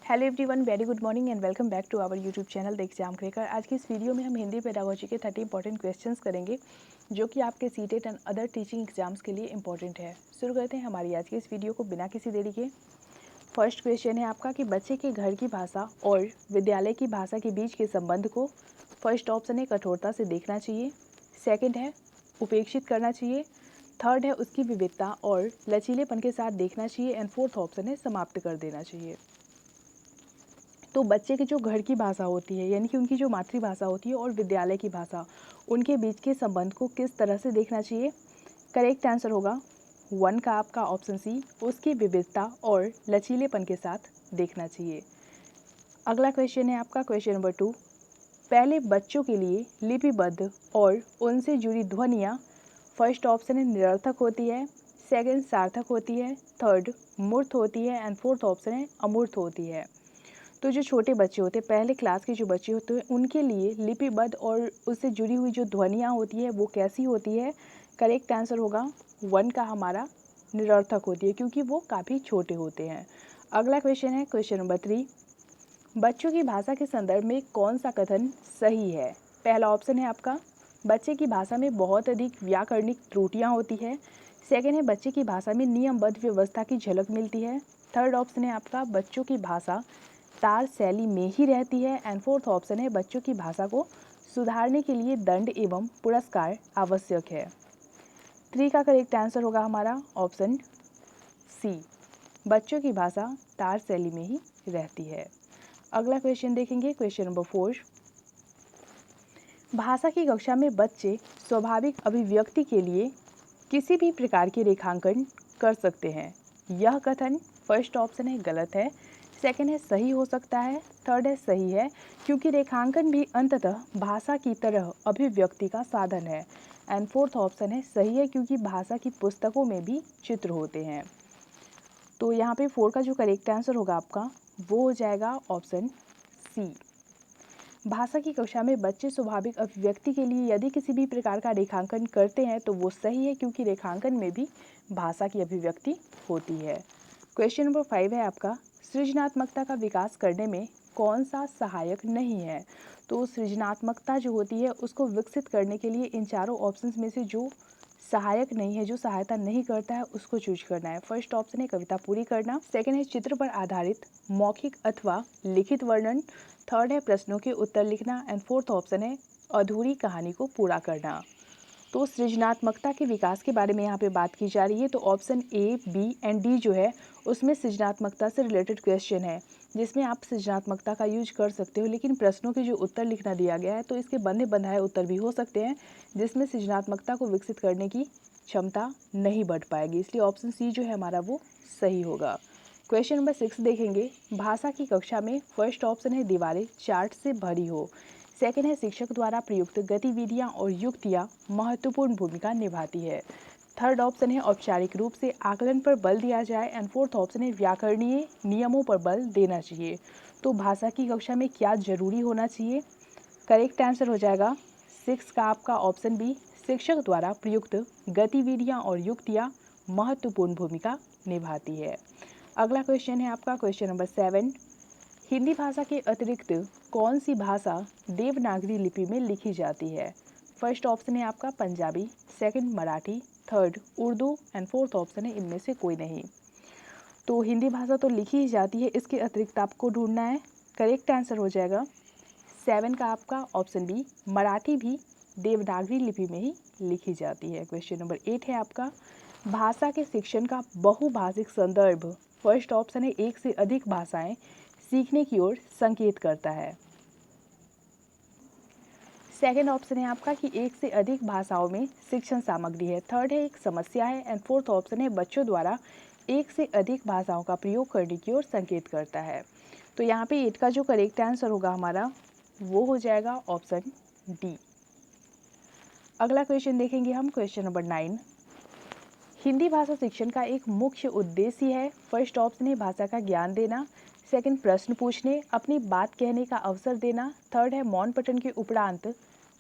Hello everyone, very good morning and welcome back to our YouTube channel the exam cracker. आज की इस video में हम Hindi pedagogy के 30 इंपॉर्टेंट क्वेश्चंस करेंगे जो कि आपके CTET and other teaching exams के लिए इंपॉर्टेंट है। शुरू करते हैं हमारी आज की इस वीडियो को बिना किसी देरी के। फर्स्ट क्वेश्चन है आपका कि बच्चे के घर की भाषा और विद्यालय की भाषा के बीच के संबंध को फर्स्ट ऑप्शन है कठोरता से देखना चाहिए, सेकेंड है उपेक्षित करना चाहिए, थर्ड है उसकी विविधता और लचीलेपन के साथ देखना चाहिए एंड फोर्थ ऑप्शन है समाप्त कर देना चाहिए। तो बच्चे की जो घर की भाषा होती है यानी कि उनकी जो मातृभाषा होती है और विद्यालय की भाषा, उनके बीच के संबंध को किस तरह से देखना चाहिए। करेक्ट आंसर होगा 1 का आपका ऑप्शन सी, उसकी विविधता और लचीलेपन के साथ देखना चाहिए। अगला क्वेश्चन है आपका क्वेश्चन नंबर 2। पहले बच्चों के लिए लिपिबद्ध और उनसे जुड़ी ध्वनियाँ फर्स्ट ऑप्शन है निरर्थक होती है, सेकंड सार्थक होती है, थर्ड मूर्त होती है एंड फोर्थ ऑप्शन है अमूर्त होती है। तो जो छोटे बच्चे होते हैं, पहले क्लास के जो बच्चे होते हैं, उनके लिए लिपिबद्ध और उससे जुड़ी हुई जो ध्वनियाँ होती है वो कैसी होती है। करेक्ट आंसर होगा 1 का हमारा निरर्थक होती है क्योंकि वो काफ़ी छोटे होते हैं। अगला क्वेश्चन है क्वेश्चन नंबर 3। बच्चों की भाषा के संदर्भ में कौन सा कथन सही है। पहला ऑप्शन है आपका बच्चे की भाषा में बहुत अधिक व्याकरणिक त्रुटियाँ होती है, सेकेंड है बच्चे की भाषा में नियमबद्ध व्यवस्था की झलक मिलती है, थर्ड ऑप्शन है आपका बच्चों की भाषा तार शैली में ही रहती है एंड फोर्थ ऑप्शन है बच्चों की भाषा को सुधारने के लिए दंड एवं पुरस्कार आवश्यक है। 3 का करेक्ट आंसर होगा हमारा ऑप्शन सी, बच्चों की भाषा तार शैली में ही रहती है। अगला क्वेश्चन देखेंगे क्वेश्चन नंबर 4। भाषा की कक्षा में बच्चे स्वाभाविक अभिव्यक्ति के लिए किसी भी प्रकार के रेखांकन कर सकते हैं। यह कथन फर्स्ट ऑप्शन है गलत है, सेकंड है सही हो सकता है, थर्ड है सही है क्योंकि रेखांकन भी अंततः भाषा की तरह अभिव्यक्ति का साधन है एंड फोर्थ ऑप्शन है सही है क्योंकि भाषा की पुस्तकों में भी चित्र होते हैं। तो यहाँ पे 4 का जो करेक्ट आंसर होगा आपका वो हो जाएगा ऑप्शन सी। भाषा की कक्षा में बच्चे स्वाभाविक अभिव्यक्ति के लिए यदि किसी भी प्रकार का रेखांकन करते हैं तो वो सही है क्योंकि रेखांकन में भी भाषा की अभिव्यक्ति होती है। क्वेश्चन नंबर 5 है आपका सृजनात्मकता का विकास करने में कौन सा सहायक नहीं है। तो सृजनात्मकता जो होती है उसको विकसित करने के लिए इन चारों ऑप्शंस में से जो सहायक नहीं है, जो सहायता नहीं करता है, उसको चूज करना है। फर्स्ट ऑप्शन है कविता पूरी करना, सेकंड है चित्र पर आधारित मौखिक अथवा लिखित वर्णन, थर्ड है प्रश्नों के उत्तर लिखना एंड फोर्थ ऑप्शन है अधूरी कहानी को पूरा करना। तो सृजनात्मकता के विकास के बारे में यहाँ पे बात की जा रही है। तो option A, B and D जो है उसमें सृजनात्मकता से रिलेटेड क्वेश्चन है जिसमें आप सृजनात्मकता का यूज कर सकते हो, लेकिन प्रश्नों के जो उत्तर लिखना दिया गया है तो इसके बंधे बंधाए उत्तर भी हो सकते हैं जिसमें सृजनात्मकता को विकसित करने की क्षमता नहीं बढ़ पाएगी, इसलिए ऑप्शन सी जो है हमारा वो सही होगा। क्वेश्चन नंबर 6 देखेंगे। भाषा की कक्षा में फर्स्ट ऑप्शन है दीवारें चार्ट से भरी हो, सेकेंड है शिक्षक द्वारा प्रयुक्त गतिविधियां और युक्तियां महत्वपूर्ण भूमिका निभाती है, थर्ड ऑप्शन है औपचारिक रूप से आकलन पर बल दिया जाए एंड फोर्थ ऑप्शन है व्याकरणीय नियमों पर बल देना चाहिए। तो भाषा की कक्षा में क्या जरूरी होना चाहिए। करेक्ट आंसर हो जाएगा 6 का आपका ऑप्शन बी, शिक्षक द्वारा प्रयुक्त गतिविधियां और युक्तियां महत्वपूर्ण भूमिका निभाती है। अगला क्वेश्चन है आपका क्वेश्चन नंबर 7। हिंदी भाषा के अतिरिक्त कौन सी भाषा देवनागरी लिपि में लिखी जाती है। फर्स्ट ऑप्शन है आपका Punjabi, second Marathi, third Urdu and fourth option है इनमें से कोई नहीं। तो हिंदी भाषा तो लिखी ही जाती है, इसके अतिरिक्त आपको ढूंढना है। करेक्ट आंसर हो जाएगा 7 का आपका ऑप्शन बी, मराठी भी देवनागरी लिपि में ही लिखी जाती है। क्वेश्चन नंबर 8 है आपका भाषा के शिक्षण का बहुभाषिक संदर्भ फर्स्ट ऑप्शन है एक से अधिक भाषाएं सीखने की ओर संकेत करता है, सेकेंड ऑप्शन है आपका कि एक से अधिक भाषाओं में शिक्षण सामग्री है, थर्ड है एक समस्या है एंड फोर्थ ऑप्शन है बच्चों द्वारा एक से अधिक भाषाओं का प्रयोग करने की ओर संकेत करता है। तो यहाँ पे 8 का जो करेक्ट आंसर होगा हमारा वो हो जाएगा ऑप्शन डी। अगला क्वेश्चन देखेंगे हम क्वेश्चन नंबर 9। हिंदी भाषा शिक्षण का एक मुख्य उद्देश्य है, फर्स्ट ऑप्शन है भाषा का ज्ञान देना, सेकंड प्रश्न पूछने अपनी बात कहने का अवसर देना, थर्ड है मौन पठन के उपरांत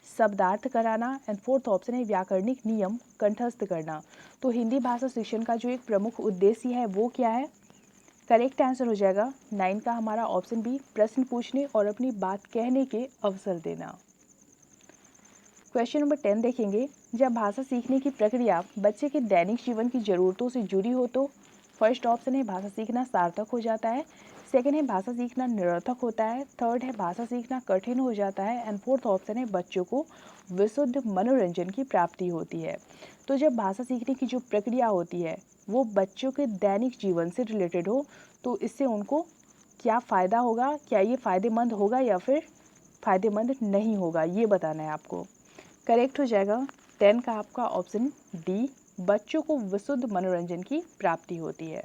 शब्दार्थ कराना एंड फोर्थ ऑप्शन है व्याकरणिक नियम कंठस्थ करना। तो हिंदी भाषा शिक्षण का जो एक प्रमुख उद्देश्य है वो क्या है। करेक्ट आंसर हो जाएगा 9 का हमारा ऑप्शन बी, प्रश्न पूछने और अपनी बात कहने के अवसर देना। क्वेश्चन नंबर 10 देखेंगे, जब भाषा सीखने की प्रक्रिया बच्चे के दैनिक जीवन की ज़रूरतों से जुड़ी हो तो फर्स्ट ऑप्शन है भाषा सीखना सार्थक हो जाता है, सेकंड है भाषा सीखना निरर्थक होता है, थर्ड है भाषा सीखना कठिन हो जाता है एंड फोर्थ ऑप्शन है बच्चों को विशुद्ध मनोरंजन की प्राप्ति होती है। तो जब भाषा सीखने की जो प्रक्रिया होती है वो बच्चों के दैनिक जीवन से रिलेटेड हो तो इससे उनको क्या फ़ायदा होगा, क्या ये फ़ायदेमंद होगा या फिर फ़ायदेमंद नहीं होगा, ये बताना है आपको। करेक्ट हो जाएगा 10 का आपका ऑप्शन डी, बच्चों को विशुद्ध मनोरंजन की प्राप्ति होती है,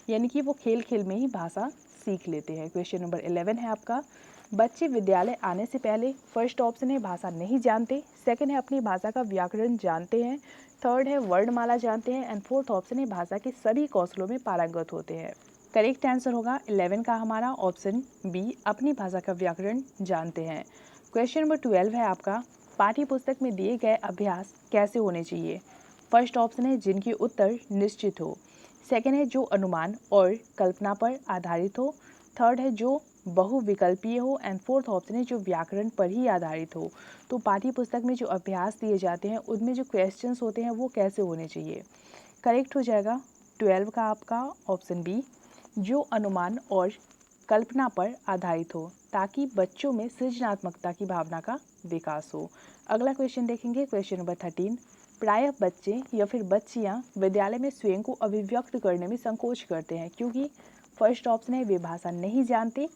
यानी कि वो खेल खेल में ही भाषा सीख लेते हैं। क्वेश्चन नंबर 11 है आपका, बच्चे विद्यालय आने से पहले फर्स्ट ऑप्शन है भाषा नहीं जानते, सेकंड है अपनी भाषा का व्याकरण जानते हैं, थर्ड है वर्णमाला जानते हैं एंड फोर्थ ऑप्शन है भाषा के सभी कौशलों में पारंगत होते हैं। करेक्ट आंसर होगा 11 का हमारा ऑप्शन बी, अपनी भाषा का व्याकरण जानते हैं। क्वेश्चन नंबर 12 है आपका, पाठ्य पुस्तक में दिए गए अभ्यास कैसे होने चाहिए। फर्स्ट ऑप्शन है जिनके उत्तर निश्चित हो, सेकंड है जो अनुमान और कल्पना पर आधारित हो, थर्ड है जो बहुविकल्पीय हो एंड फोर्थ ऑप्शन है जो व्याकरण पर ही आधारित हो। तो पाठ्य पुस्तक में जो अभ्यास दिए जाते हैं उनमें जो क्वेश्चंस होते हैं वो कैसे होने चाहिए। करेक्ट हो जाएगा 12 का आपका ऑप्शन बी, जो अनुमान और कल्पना पर आधारित हो ताकि बच्चों में सृजनात्मकता की भावना का विकास हो। अगला क्वेश्चन देखेंगे, क्वेश्चन नंबर 13, प्रायः बच्चे या फिर बच्चियां विद्यालय में स्वयं को अभिव्यक्त करने में संकोच करते हैं क्योंकि फर्स्ट ऑप्शन है वे भाषा नहीं जानते,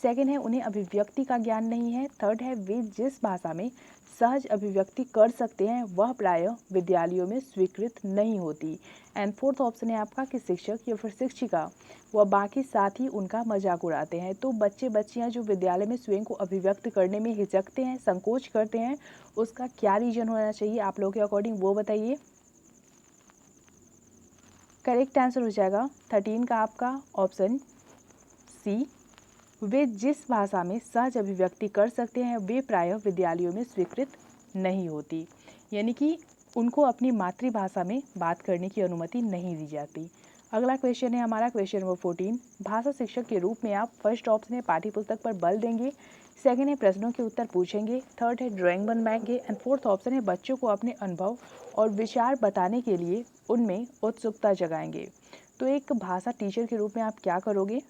सेकंड है उन्हें अभिव्यक्ति का ज्ञान नहीं है, थर्ड है वे जिस भाषा में सहज अभिव्यक्ति कर सकते हैं वह प्रायः विद्यालयों में स्वीकृत नहीं होती एंड फोर्थ ऑप्शन है आपका कि शिक्षक या फिर शिक्षिका व बाकी साथी उनका मजाक उड़ाते हैं। तो बच्चे बच्चियां जो विद्यालय में स्वयं को अभिव्यक्त करने में हिचकते हैं, संकोच करते हैं, उसका क्या रीजन होना चाहिए आप लोगों के अकॉर्डिंग वो बताइए। करेक्ट आंसर हो जाएगा 13 का आपका ऑप्शन सी, वे जिस भाषा में सहज अभिव्यक्ति कर सकते हैं वे प्रायः विद्यालयों में स्वीकृत नहीं होती, यानी कि उनको अपनी मातृभाषा में बात करने की अनुमति नहीं दी जाती। अगला क्वेश्चन है हमारा क्वेश्चन नंबर 14, भाषा शिक्षक के रूप में आप फर्स्ट ऑप्शन है पाठ्य पुस्तक पर बल देंगे, सेकंड है प्रश्नों के उत्तर पूछेंगे, थर्ड है ड्राइंग बनवाएंगे एंड फोर्थ ऑप्शन है बच्चों को अपने अनुभव और विचार बताने के लिए उनमें उत्सुकता जगाएंगे। तो एक भाषा टीचर के रूप में आप क्या करोगे।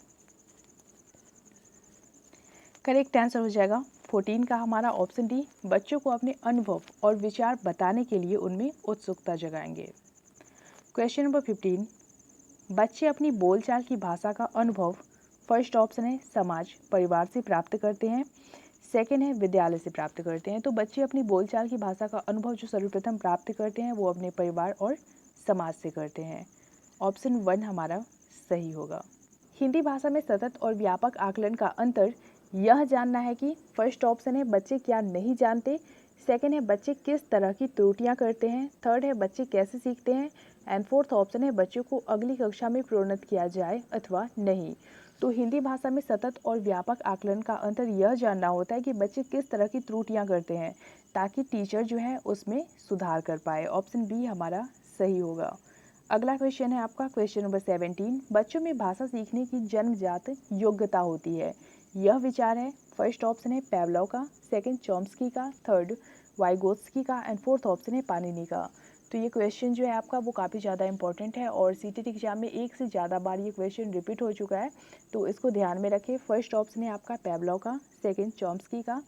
करेक्ट आंसर हो जाएगा 14 का हमारा ऑप्शन डी, बच्चों को अपने अनुभव और विचार बताने के लिए उनमें उत्सुकता जगाएंगे। क्वेश्चन नंबर 15, बच्चे अपनी बोलचाल की भाषा का अनुभव फर्स्ट ऑप्शन है समाज परिवार से प्राप्त करते हैं, सेकंड है विद्यालय से प्राप्त करते हैं। तो बच्चे अपनी बोलचाल की भाषा का अनुभव जो सर्वप्रथम प्राप्त करते हैं वो अपने परिवार और समाज से करते हैं। ऑप्शन 1 हमारा सही होगा। हिंदी भाषा में सतत और व्यापक आकलन का अंतर यह जानना है कि फर्स्ट ऑप्शन है बच्चे क्या नहीं जानते, सेकंड है बच्चे किस तरह की त्रुटियां करते हैं, थर्ड है बच्चे कैसे सीखते हैं एंड फोर्थ ऑप्शन है बच्चों को अगली कक्षा में प्रोन्नत किया जाए अथवा नहीं। तो हिंदी भाषा में सतत और व्यापक आकलन का अंतर यह जानना होता है कि बच्चे किस तरह की त्रुटियां करते हैं ताकि टीचर जो है उसमें सुधार कर पाए। ऑप्शन बी हमारा सही होगा। अगला क्वेश्चन है आपका क्वेश्चन नंबर 17, बच्चों में भाषा सीखने की जन्मजात योग्यता होती है, यह विचार है फर्स्ट ऑप्शन है पेवलोव का, सेकंड चॉम्स्की का, थर्ड वाइगोत्स्की का एंड फोर्थ ऑप्शन है पानिनी का। तो ये क्वेश्चन जो है आपका वो काफ़ी ज़्यादा इंपॉर्टेंट है और सीटीटी एग्जाम में एक से ज़्यादा बार ये क्वेश्चन रिपीट हो चुका है, तो इसको ध्यान में रखें। फर्स्ट ऑप्शन है आपका पेवलोव का, सेकंड चॉम्स्की का,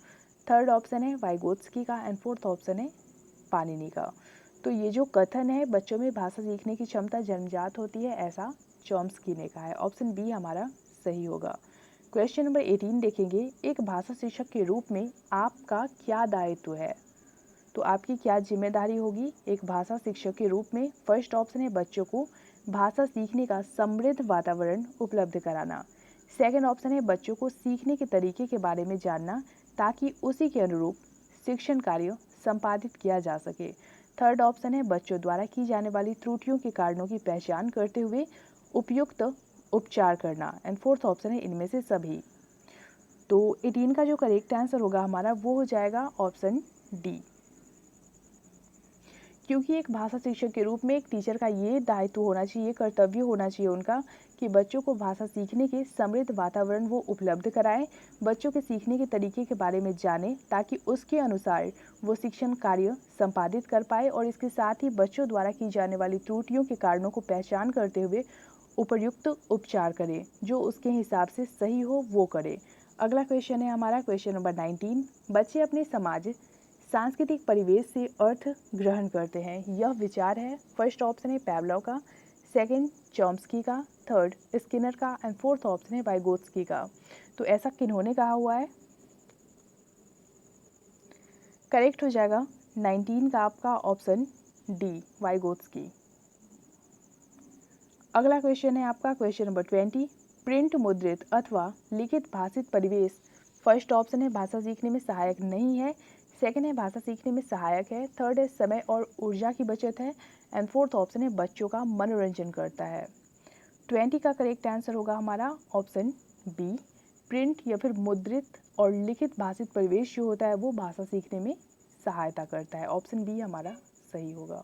थर्ड ऑप्शन है वाइगोत्स्की का एंड फोर्थ ऑप्शन है पानिनी का। तो ये जो कथन है बच्चों में भाषा सीखने की क्षमता जन्मजात होती है ऐसा चॉम्स्की ने कहा है। ऑप्शन बी हमारा सही होगा। क्वेश्चन नंबर 18 देखेंगे, एक भाषा शिक्षक के रूप में आपका क्या दायित्व है। तो आपकी क्या जिम्मेदारी होगी एक भाषा शिक्षक के रूप में। फर्स्ट ऑप्शन है बच्चों को भाषा सीखने का समृद्ध वातावरण उपलब्ध कराना, सेकंड ऑप्शन है बच्चों को सीखने के तरीके के बारे में जानना ताकि उसी के अनुरूप शिक्षण कार्य संपादित किया जा सके, थर्ड ऑप्शन है बच्चों द्वारा की जाने वाली त्रुटियों के कारणों की पहचान करते हुए उपयुक्त उपचार करना एंड फोर्थ ऑप्शन है इनमें से सभी। तो 18 का जो करेक्ट आंसर होगा हमारा वो हो जाएगा ऑप्शन डी, क्योंकि एक भाषा शिक्षक के रूप में एक टीचर का ये दायित्व होना चाहिए, कर्तव्य होना चाहिए उनका कि बच्चों को भाषा सीखने के समृद्ध वातावरण वो उपलब्ध कराएं, बच्चों के सीखने के तरीके के बारे में जानें ताकि उसके अनुसार वो शिक्षण कार्य संपादित कर पाए और इसके साथ ही बच्चों द्वारा की जाने वाली त्रुटियों के कारणों को पहचान करते हुए उपयुक्त उपचार करें, जो उसके हिसाब से सही हो वो करे। अगला क्वेश्चन है हमारा क्वेश्चन नंबर 19। बच्चे अपने समाज सांस्कृतिक परिवेश से अर्थ ग्रहण करते हैं। यह विचार है, फर्स्ट ऑप्शन है पैवलव का, सेकंड चॉम्स्की का, थर्ड स्किनर का एंड फोर्थ ऑप्शन है वाइगोत्स्की का। तो ऐसा किन्होंने कहा हुआ है? करेक्ट हो जाएगा 19 का आपका ऑप्शन डी, वाइगोत्स्की। अगला क्वेश्चन है आपका क्वेश्चन नंबर 20। प्रिंट मुद्रित अथवा लिखित भाषित परिवेश, फर्स्ट ऑप्शन है भाषा सीखने में सहायक नहीं है, सेकंड है भाषा सीखने में सहायक है, थर्ड है समय और ऊर्जा की बचत है एंड फोर्थ ऑप्शन है बच्चों का मनोरंजन करता है। 20 का करेक्ट आंसर होगा हमारा ऑप्शन बी, प्रिंट या फिर मुद्रित और लिखित भाषित परिवेश जो होता है वो भाषा सीखने में सहायता करता है। ऑप्शन बी हमारा सही होगा।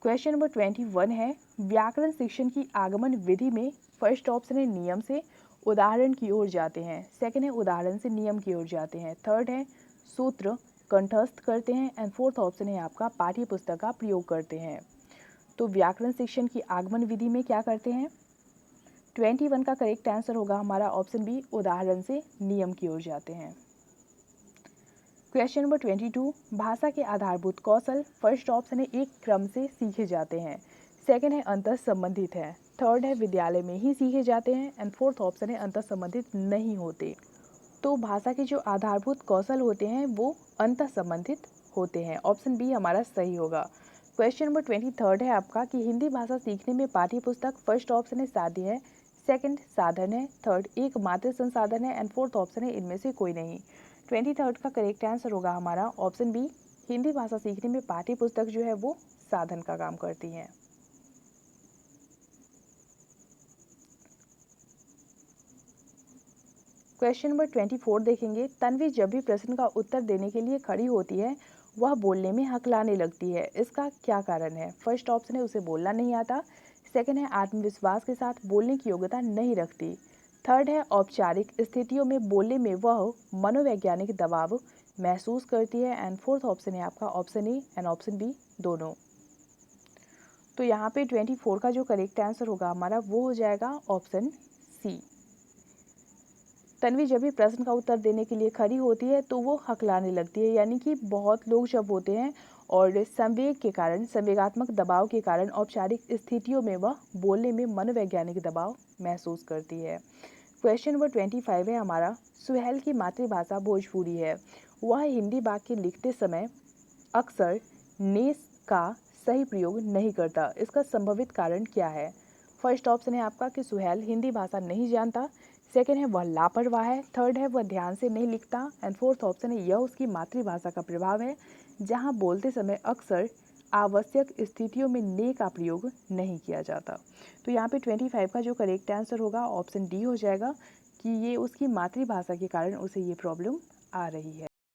क्वेश्चन नंबर 21 है, व्याकरण शिक्षण की आगमन विधि में फर्स्ट ऑप्शन है नियम से उदाहरण की ओर जाते हैं, सेकंड है उदाहरण से नियम की ओर जाते हैं, थर्ड है सूत्र कंठस्थ करते हैं एंड फोर्थ ऑप्शन है आपका पाठ्य पुस्तक का प्रयोग करते हैं। तो व्याकरण शिक्षण की आगमन विधि में क्या करते हैं? 21 का करेक्ट आंसर होगा हमारा ऑप्शन बी, उदाहरण से नियम की ओर जाते हैं। क्वेश्चन नंबर 22, भाषा के आधारभूत कौशल, फर्स्ट ऑप्शन है एक क्रम से सीखे जाते हैं, सेकंड है अंतर संबंधित है, थर्ड है विद्यालय में ही सीखे जाते हैं एंड फोर्थ ऑप्शन है अंतर संबंधित नहीं होते। तो भाषा के जो आधारभूत कौशल होते हैं वो अंतर संबंधित होते हैं। ऑप्शन बी हमारा सही होगा। क्वेश्चन नंबर 23 है आपका कि हिंदी भाषा सीखने में पाठ्य पुस्तक, फर्स्ट ऑप्शन है साध्य है, सेकंड साधन है, थर्ड एकमात्र संसाधन है एंड फोर्थ ऑप्शन है इनमें से कोई नहीं। 23 का करेक्ट आंसर होगा हमारा ऑप्शन बी, हिंदी भाषा सीखने में पाठ्य पुस्तक जो है वो साधन का काम करती हैं। क्वेश्चन नंबर 24 देखेंगे, तन्वी जब भी प्रश्न का उत्तर देने के लिए खड़ी होती है वह बोलने में हकलाने लगती है, इसका क्या कारण है? फर्स्ट ऑप्शन है उसे बोलना नहीं आता, सेकंड है आत्मविश्वास के साथ बोलने की योग्यता नहीं रखती, थर्ड है औपचारिक स्थितियों में बोलने में वह मनोवैज्ञानिक दबाव महसूस करती है एंड फोर्थ ऑप्शन है आपका option A and option B दोनों। तो यहाँ पे 24 का जो करेक्ट आंसर होगा हमारा वो हो जाएगा ऑप्शन सी। तन्वी जब भी प्रश्न का उत्तर देने के लिए खड़ी होती है तो वो हकलाने लगती है, यानी कि बहुत लोग जब होते हैं और संवेग के कारण, संवेगात्मक दबाव के कारण औपचारिक स्थितियों में वह बोलने में मनोवैज्ञानिक दबाव महसूस करती है। क्वेश्चन नंबर 25 है हमारा, सुहेल की मातृभाषा भोजपुरी है, वह हिंदी वाक्य लिखते समय अक्सर ने का सही प्रयोग नहीं करता, इसका संभावित कारण क्या है? फर्स्ट ऑप्शन है आपका कि सुहेल हिंदी भाषा नहीं जानता, सेकंड है वह लापरवाह है, थर्ड है वह ध्यान से नहीं लिखता एंड फोर्थ ऑप्शन है यह उसकी मातृभाषा का प्रभाव है जहां बोलते समय अक्सर आवश्यक स्थितियों में ने का प्रयोग नहीं किया जाता। तो यहाँ पे 25 का जो करेक्ट आंसर होगा ऑप्शन डी हो जाएगा कि ये उसकी मातृभाषा के कारण उसे ये प्रॉब्लम आ रही है।